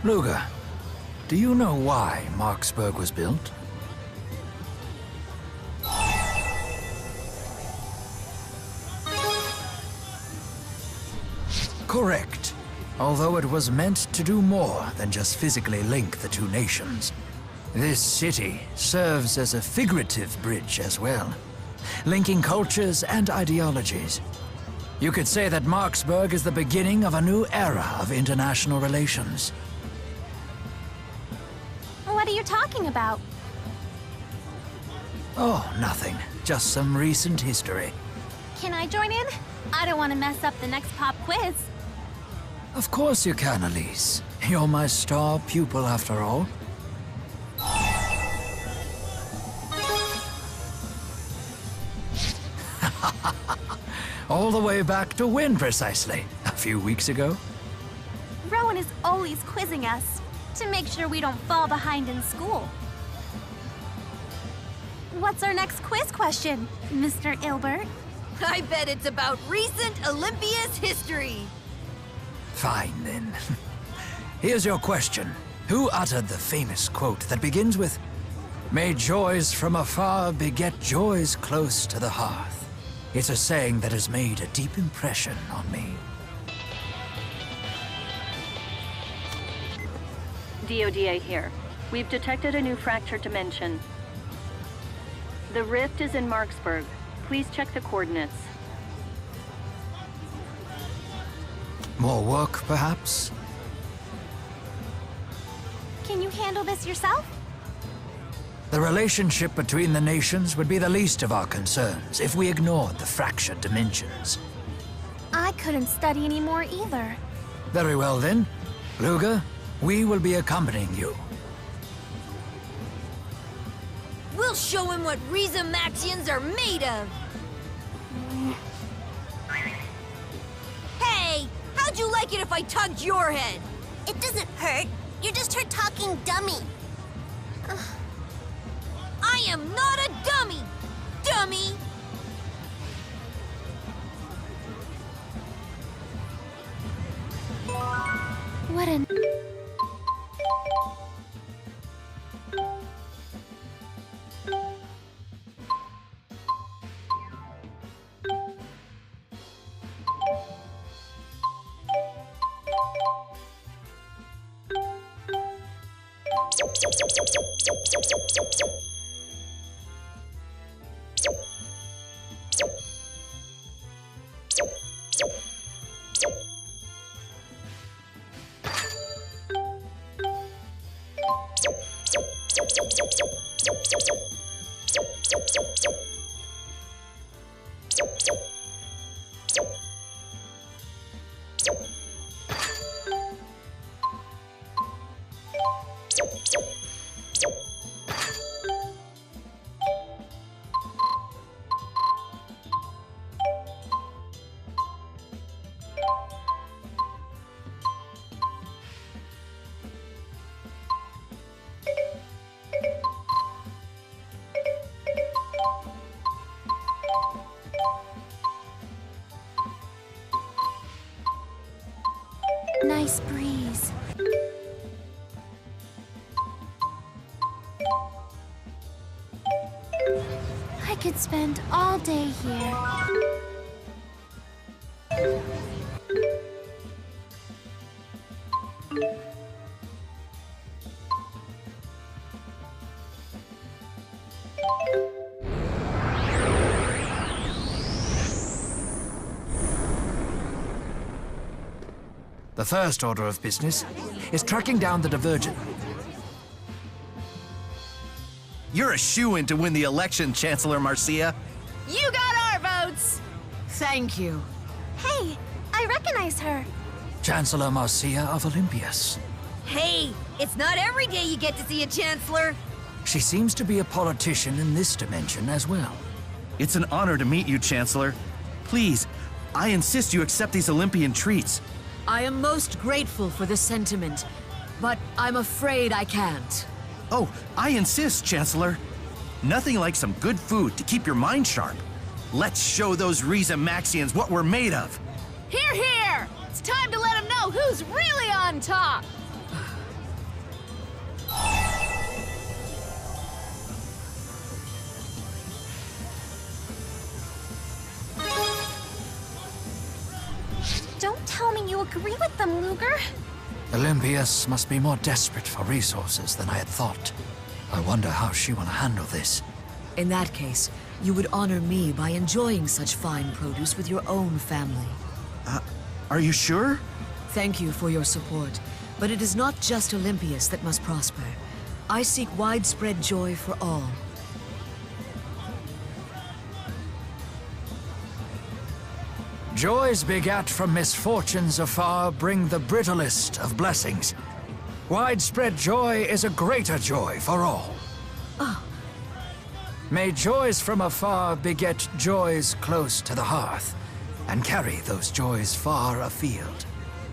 Luga, do you know why Marksburg was built? Correct. Although it was meant to do more than just physically link the two nations. This city serves as a figurative bridge as well, linking cultures and ideologies. You could say that Marksburg is the beginning of a new era of international relations. What are you talking about? Oh, nothing. Just some recent history. Can I join in? I don't want to mess up the next pop quiz. Of course you can, Elise. You're my star pupil after all. All the way back to when, precisely? A few weeks ago? Rowan is always quizzing us to make sure we don't fall behind in school. What's our next quiz question, Mr. Ilbert? I bet it's about recent Olympia's history. Fine, then. Here's your question. Who uttered the famous quote that begins with, "May joys from afar beget joys close to the hearth"? It's a saying that has made a deep impression on me. DODA here. We've detected a new fractured dimension. The rift is in Marksburg. Please check the coordinates. More work, perhaps? Can you handle this yourself? The relationship between the nations would be the least of our concerns if we ignored the fractured dimensions. I couldn't study anymore either. Very well, then. Luga, we will be accompanying you. We'll show him what Rhizamaxians are made of. Hey, how'd you like it if I tugged your head? It doesn't hurt. You're just her talking dummy. I am not a dummy, dummy! What an... Nice breeze. I could spend all day here. The first order of business is tracking down the divergent. You're a shoo-in to win the election, Chancellor Marcia. You got our votes! Thank you. Hey, I recognize her. Chancellor Marcia of Olympias. Hey, it's not every day you get to see a Chancellor. She seems to be a politician in this dimension as well. It's an honor to meet you, Chancellor. Please, I insist you accept these Olympian treats. I am most grateful for the sentiment, but I'm afraid I can't. Oh, I insist, Chancellor. Nothing like some good food to keep your mind sharp. Let's show those Riza Maxians what we're made of. Hear, hear! It's time to let them know who's really on top! Don't tell me you agree with them, Luger. Olympias must be more desperate for resources than I had thought. I wonder how she will handle this. In that case, you would honor me by enjoying such fine produce with your own family. Are you sure? Thank you for your support, but it is not just Olympias that must prosper. I seek widespread joy for all. Joys begat from misfortunes afar bring the brittlest of blessings. Widespread joy is a greater joy for all. May joys from afar beget joys close to the hearth, and carry those joys far afield.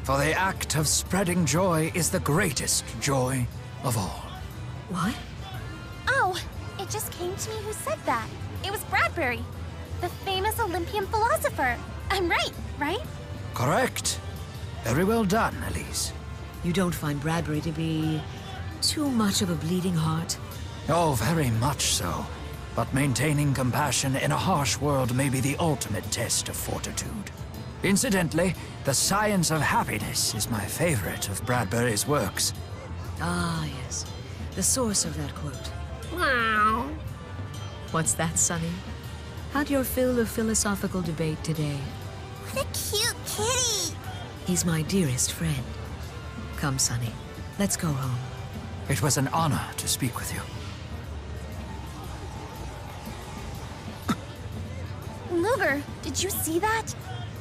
For the act of spreading joy is the greatest joy of all. What? Oh, it just came to me who said that. It was Bradbury, the famous Olympian philosopher. I'm right, right? Correct. Very well done, Elise. You don't find Bradbury to be too much of a bleeding heart? Oh, very much so. But maintaining compassion in a harsh world may be the ultimate test of fortitude. Incidentally, The Science of Happiness is my favorite of Bradbury's works. Ah, yes. The source of that quote. What's that, Sonny? How'd your fill of philosophical debate today? What a cute kitty! He's my dearest friend. Come, Sonny. Let's go home. It was an honor to speak with you. Luger, did you see that?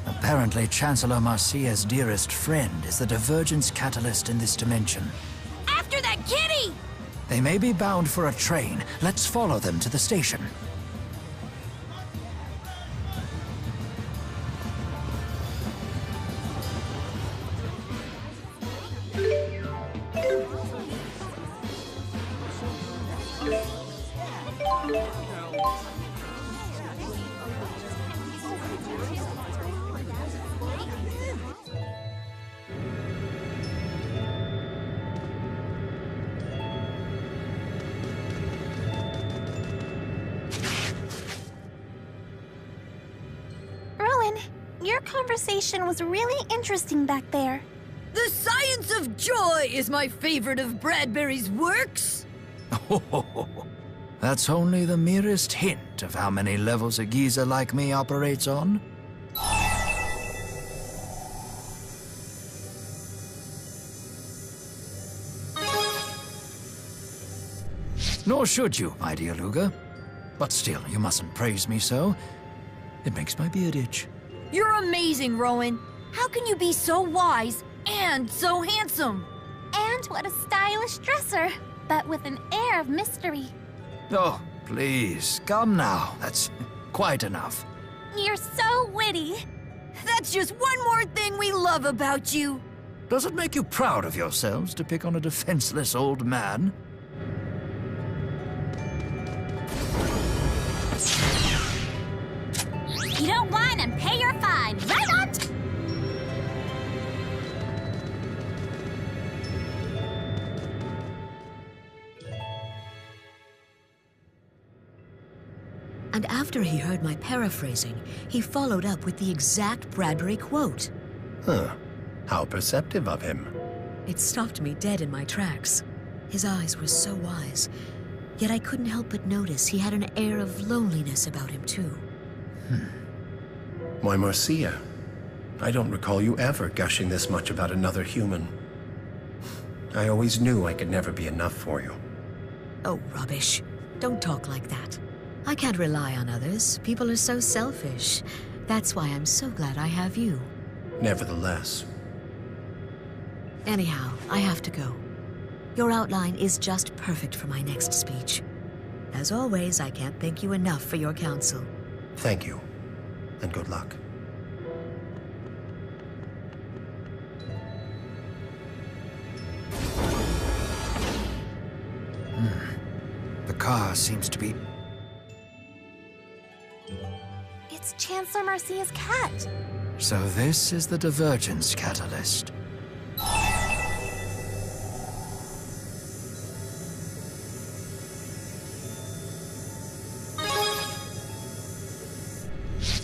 Apparently, Chancellor Marcia's dearest friend is the divergence catalyst in this dimension. After that kitty! They may be bound for a train. Let's follow them to the station. Your conversation was really interesting back there. The Science of Joy is my favorite of Bradbury's works. That's only the merest hint of how many levels a geezer like me operates on. Nor should you, my dear Luger. But still, you mustn't praise me so. It makes my beard itch. You're amazing, Rowan. How can you be so wise and so handsome? And what a stylish dresser, but with an air of mystery. Oh, please, come now. That's quite enough. You're so witty. That's just one more thing we love about you. Does it make you proud of yourselves to pick on a defenseless old man? You don't whine and pay your fine, right on? And after he heard my paraphrasing, he followed up with the exact Bradbury quote. Huh. How perceptive of him. It stopped me dead in my tracks. His eyes were so wise, yet I couldn't help but notice he had an air of loneliness about him, too. Why, Marcia, I don't recall you ever gushing this much about another human. I always knew I could never be enough for you. Oh, rubbish. Don't talk like that. I can't rely on others. People are so selfish. That's why I'm so glad I have you. Nevertheless, Anyhow, I have to go. Your outline is just perfect for my next speech. As always, I can't thank you enough for your counsel. thank you, and good luck. The car seems to be... It's Chancellor Marcia's cat. So this is the divergence catalyst.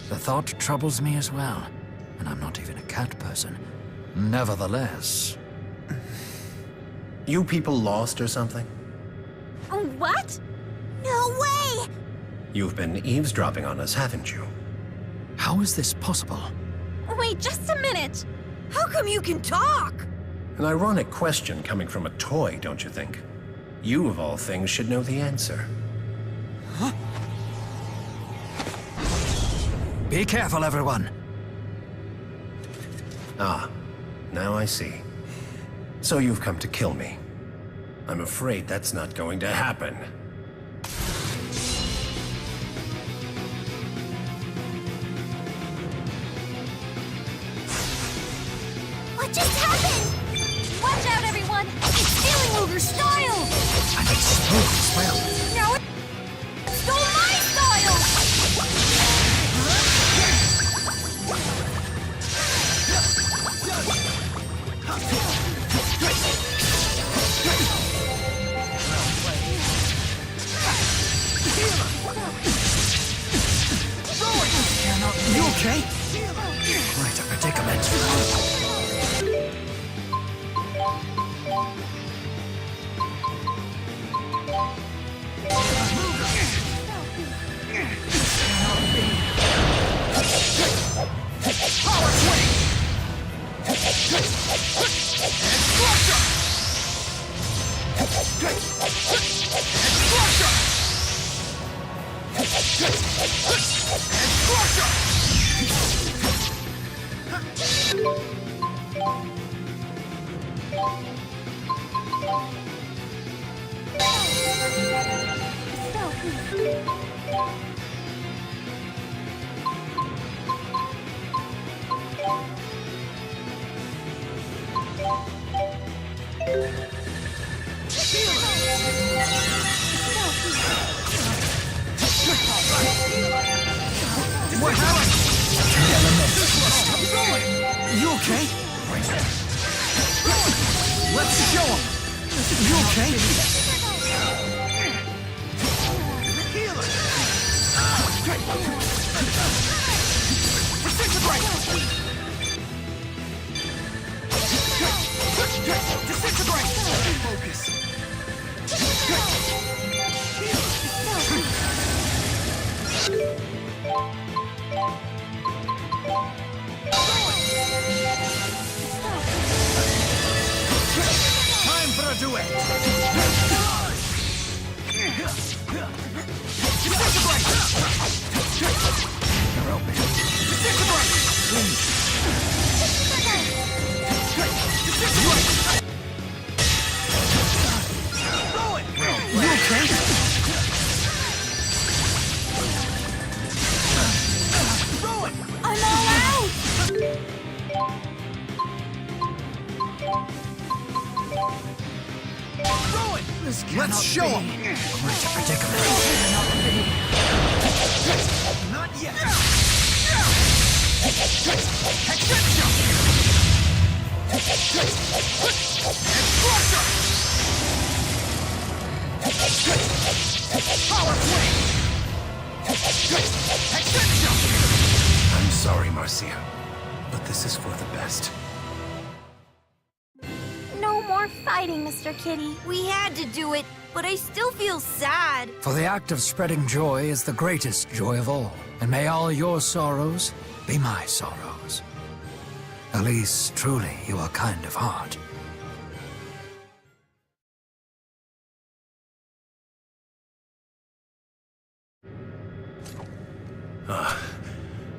The thought troubles me as well, and I'm not even a cat person. Nevertheless... You people lost or something? What? No way! You've been eavesdropping on us, haven't you? How is this possible? Wait just a minute. How come you can talk? An ironic question coming from a toy, don't you think? You, of all things, should know the answer. Be careful, everyone. Ah, now I see. So you've come to kill me. I'm afraid that's not going to happen. What just happened? Watch out, everyone! It's stealing Luger's style! And it's smooth as well. Now it stole my style! You okay? Quite a predicament. What happened? You okay? Let's show him. You okay? Disintegrate! Disintegrate! Focus. Time for a duet! Disintegrate! You're open. Disintegrate! Please. Disintegrate! You okay? I'm all out! Let's show him! Quite a predicament. Not yet! Exception! Power swing! Exception! I'm sorry, Marcia, but this is for the best. No more fighting, Mr. Kitty. We had to do it, but I still feel sad. For the act of spreading joy is the greatest joy of all, and may all your sorrows be my sorrows. Elise, truly, you are kind of heart.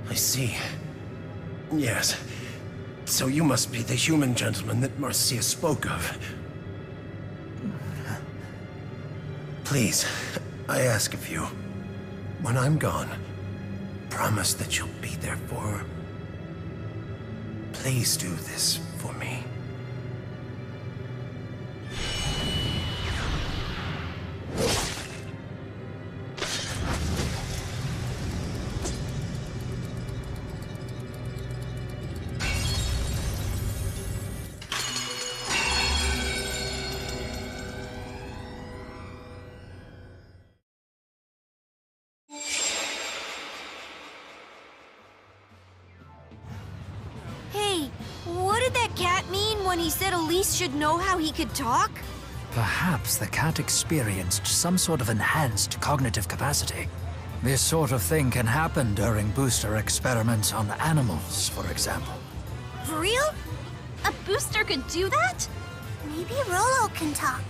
I see. Yes. So you must be the human gentleman that Marcia spoke of. Please, I ask of you, when I'm gone, promise that you'll be there for her. Please do this for me. Hey, what did that cat mean when he said Elise should know how he could talk? Perhaps the cat experienced some sort of enhanced cognitive capacity. This sort of thing can happen during booster experiments on animals, for example. For real? A booster could do that? Maybe Rolo can talk.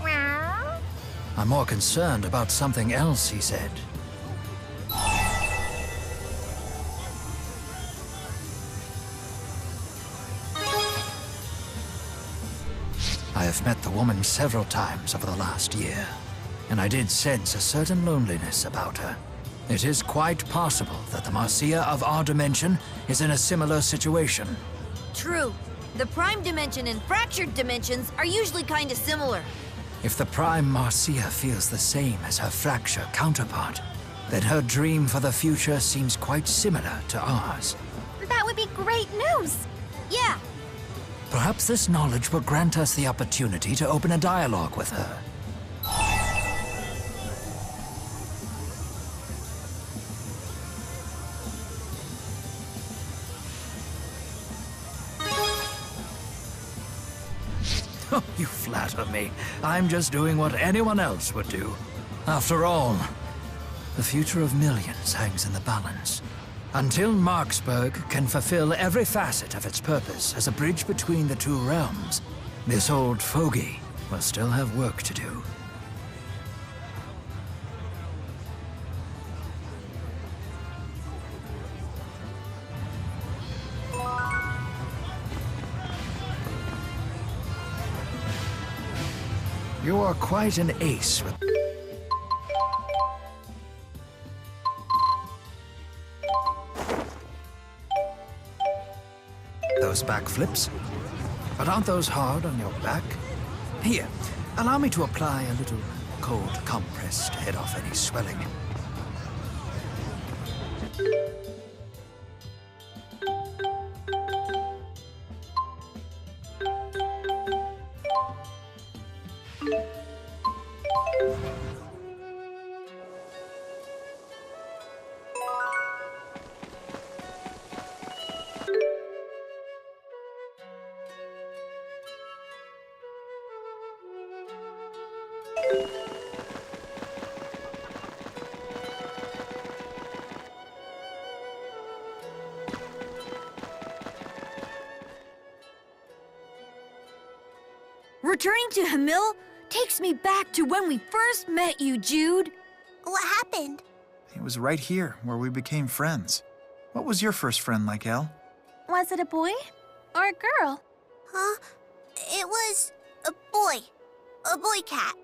Meow. I'm more concerned about something else he said. I have met the woman several times over the last year, and I did sense a certain loneliness about her. It is quite possible that the Marcia of our dimension is in a similar situation. True. The prime dimension and fractured dimensions are usually kinda similar. If the prime Marcia feels the same as her fracture counterpart, then her dream for the future seems quite similar to ours. That would be great news. Yeah, Perhaps this knowledge will grant us the opportunity to open a dialogue with her. Oh, you flatter me. I'm just doing what anyone else would do. After all, the future of millions hangs in the balance. Until Marksburg can fulfill every facet of its purpose as a bridge between the two realms, this old fogey will still have work to do. You are quite an ace with... those backflips. But aren't those hard on your back? Here, allow me to apply a little cold compress to head off any swelling. returning to Hamil takes me back to when we first met you, Jude. What happened? It was right here where we became friends. What was your first friend like, Elle? Was it a boy or a girl? Huh? It was a boy. A boy cat.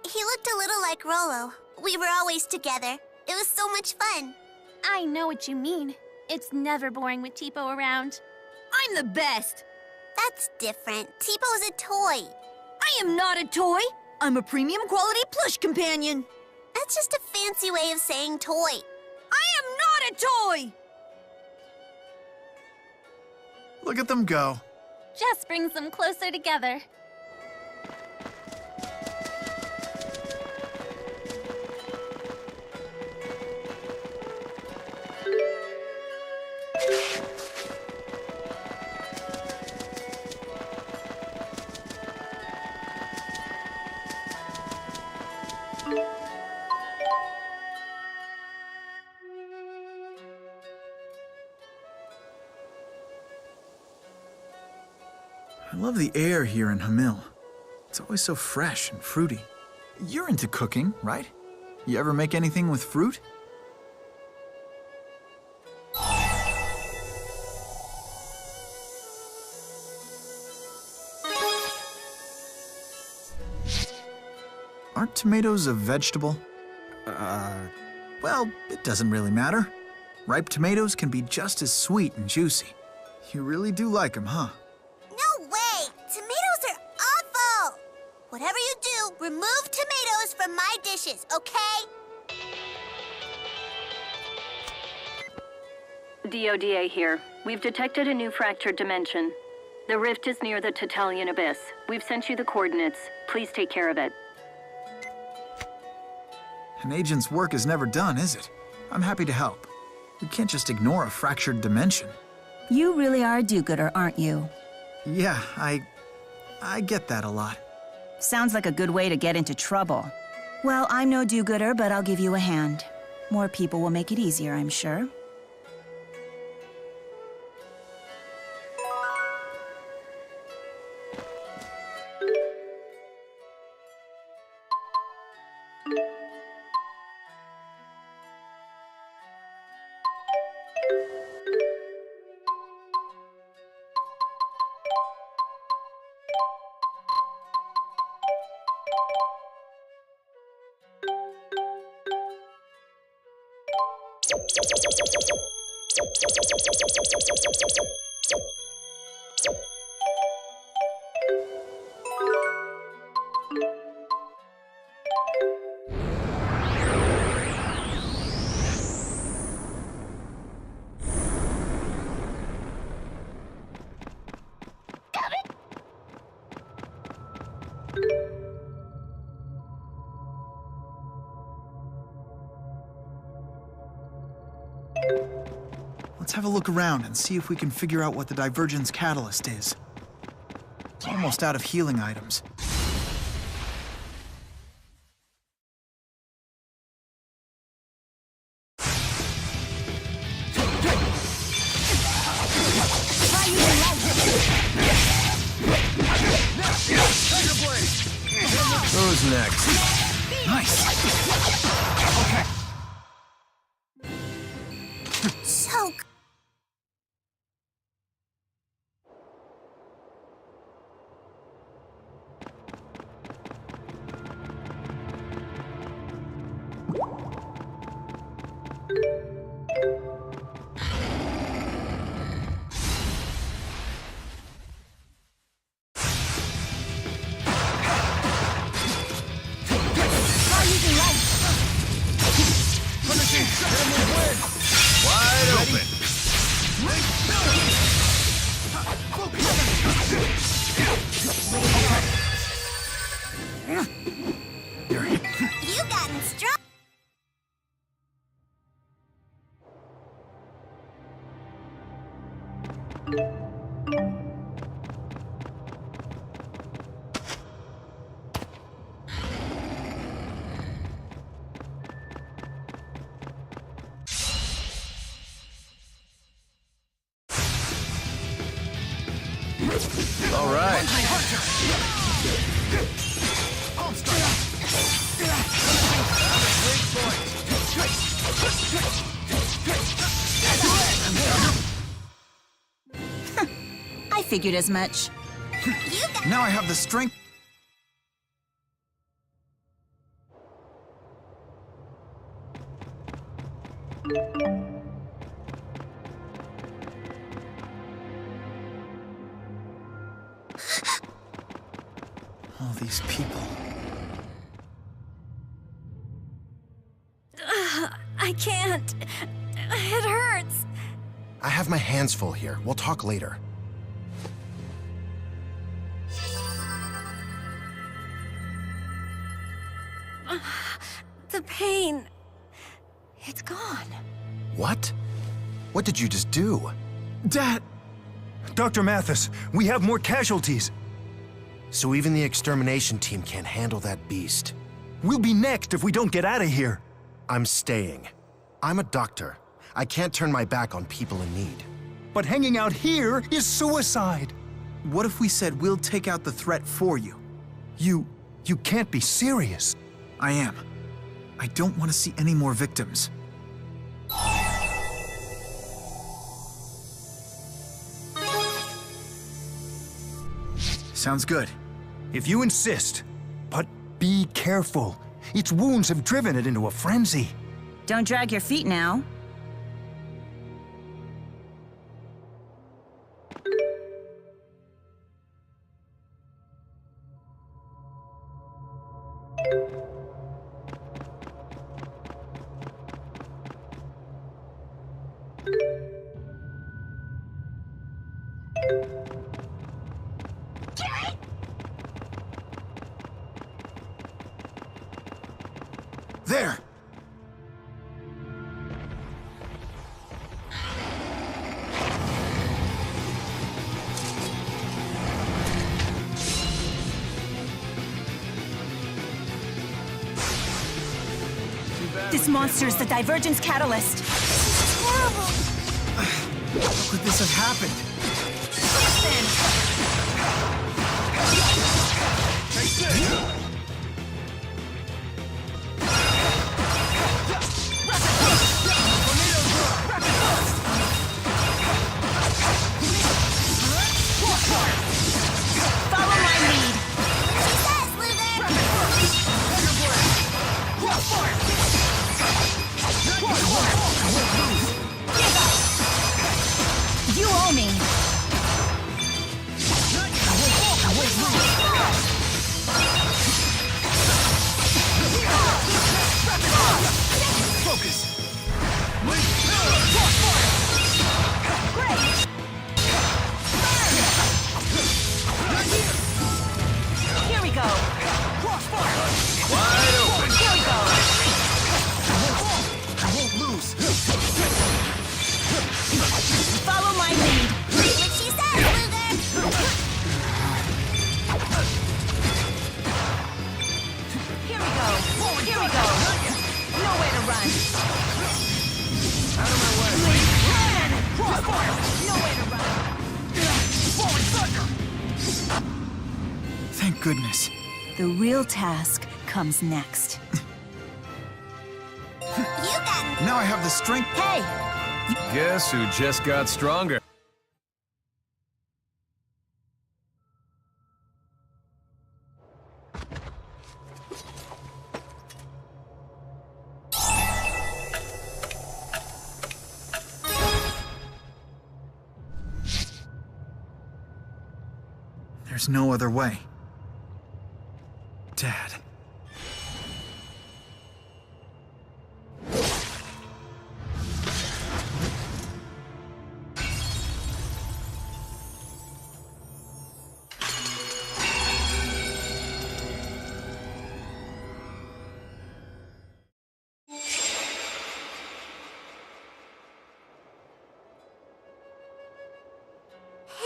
He looked a little like Rolo. We were always together. It was so much fun. I know what you mean. It's never boring with Tipo around. I'm the best. That's different. Tipo's a toy. I am not a toy. I'm a premium quality plush companion. That's just a fancy way of saying toy. I am not a toy. Look at them go. Just brings them closer together. I love the air here in Hamil. It's always so fresh and fruity. You're into cooking, right? You ever make anything with fruit? Aren't tomatoes a vegetable? Well, it doesn't really matter. Ripe tomatoes can be just as sweet and juicy. You really do like them, huh? No way! Tomatoes are awful! Whatever you do, remove tomatoes from my dishes, okay? DODA here. We've detected a new fractured dimension. The rift is near the Tatalian Abyss. We've sent you the coordinates. Please take care of it. An agent's work is never done, is it? I'm happy to help. We can't just ignore a fractured dimension. You really are a do-gooder, aren't you? Yeah, I get that a lot. Sounds like a good way to get into trouble. Well, I'm no do-gooder, but I'll give you a hand. More people will make it easier, I'm sure. Let's have a look around and see if we can figure out what the divergence catalyst is. Almost out of healing items. Who's next? Nice! So Wide open. you gotten strong. All right. I figured as much. Now I have the strength. All these people. I can't. It hurts. I have my hands full here. We'll talk later. The pain. It's gone. What? What did you just do? Dad! Dr. Mathis, we have more casualties. So even the extermination team can't handle that beast. We'll be next if we don't get out of here. I'm staying. I'm a doctor. I can't turn my back on people in need. But hanging out here is suicide. What if we said we'll take out the threat for you? You can't be serious. I am. I don't want to see any more victims. Sounds good. If you insist. But Be careful. Its wounds have driven it into a frenzy. Don't drag your feet now. There! This monster is the Divergence Catalyst. Horrible. How could this have happened? Follow my lead. Success, Luger! You owe me. Focus! Here we go. Wide open! Here we go. I won't lose! Follow my lead. What she says, Luger! Here we go. Here we go. Nowhere to run. Out of my way! Nowhere to run. Thank goodness. The real task comes next. You got Now I have the strength. Hey! Guess who just got stronger? There's no other way. Dad.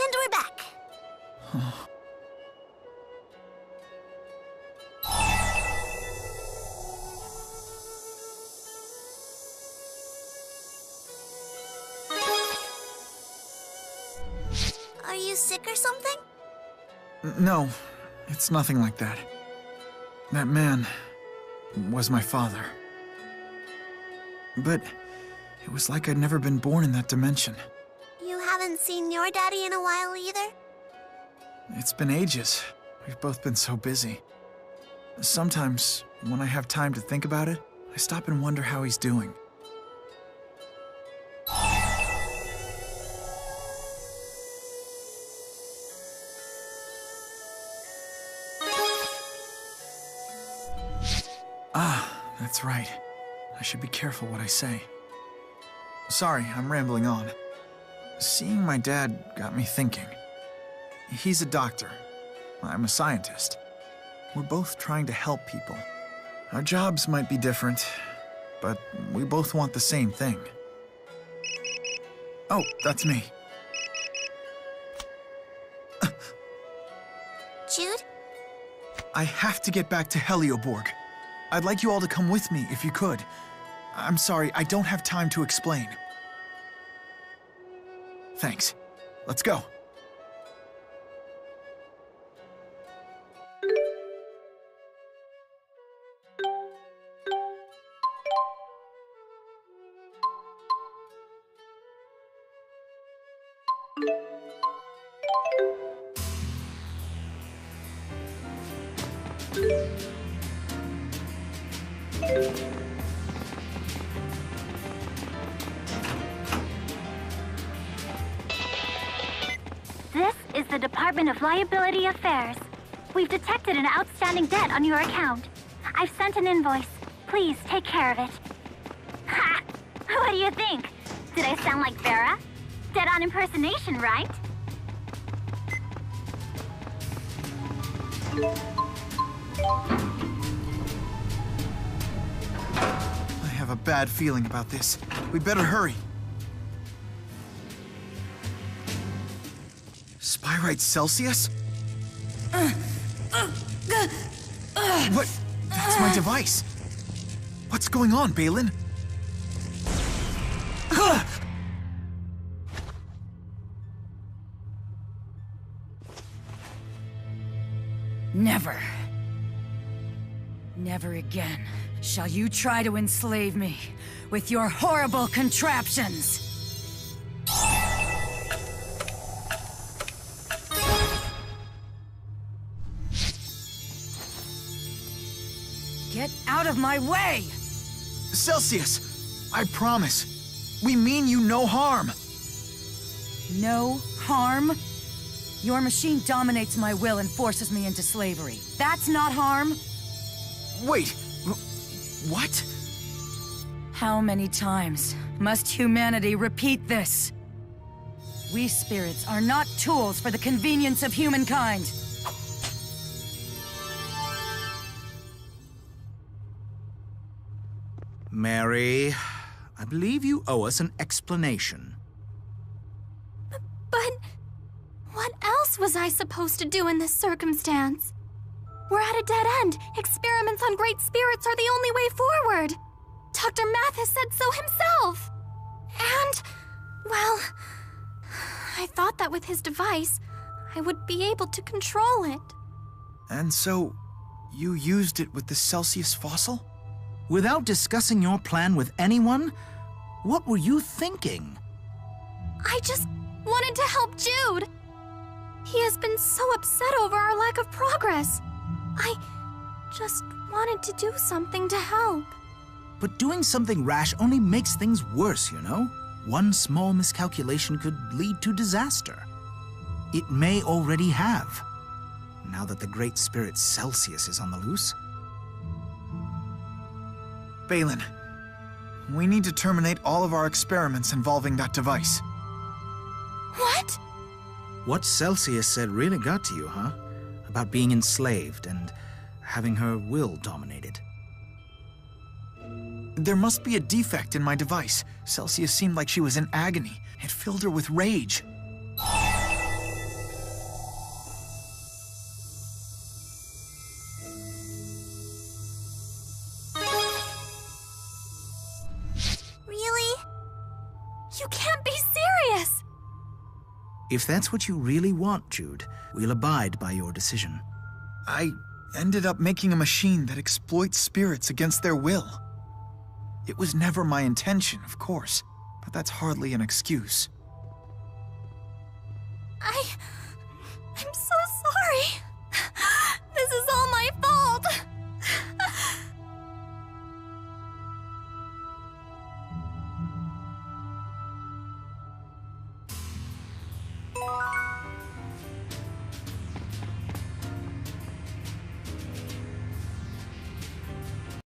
And we're back. Are you sick or something? No, it's nothing like that. That man was my father. But it was like I'd never been born in that dimension. You haven't seen your daddy in a while either? It's been ages. We've both been so busy. Sometimes, when I have time to think about it, I stop and wonder how he's doing. Ah, that's right. I should be careful what I say. Sorry, I'm rambling on. Seeing my dad got me thinking. He's a doctor. I'm a scientist. We're both trying to help people. Our jobs might be different, but we both want the same thing. Oh, that's me. Jude? I have to get back to Helioborg. I'd like you all to come with me if you could. I'm sorry, I don't have time to explain. Thanks. Let's go. This is the Department of Liability Affairs. We've detected an outstanding debt on your account. I've sent an invoice. Please take care of it. Ha! What do you think? Did I sound like Vera? Dead-on impersonation, right? I have a bad feeling about this. We better hurry. Spyrite Celsius? What? That's my device. What's going on, Balin? Never. Never again shall you try to enslave me with your horrible contraptions. Get out of my way! Celsius! I promise. We mean you no harm. No harm? Your machine dominates my will and forces me into slavery. That's not harm? Wait. What? How many times must humanity repeat this? We spirits are not tools for the convenience of humankind. Mary, I believe you owe us an explanation. But what else was I supposed to do in this circumstance? We're at a dead end. Experiments on great spirits are the only way forward. Dr. Mathis said so himself. And, well, I thought that with his device, I would be able to control it. And so, you used it with the Celsius fossil? Without discussing your plan with anyone? What were you thinking? I just wanted to help Jude. He has been so upset over our lack of progress. I just wanted to do something to help. But doing something rash only makes things worse, you know? One small miscalculation could lead to disaster. It may already have, now that the great spirit Celsius is on the loose. Balin, we need to terminate all of our experiments involving that device. What? What Celsius said really got to you, huh? About being enslaved and having her will dominated. There must be a defect in my device. Celsius seemed like she was in agony. It filled her with rage. Really? You can't be serious! If that's what you really want, Jude, we'll abide by your decision. I ended up making a machine that exploits spirits against their will. It was never my intention, of course, but that's hardly an excuse.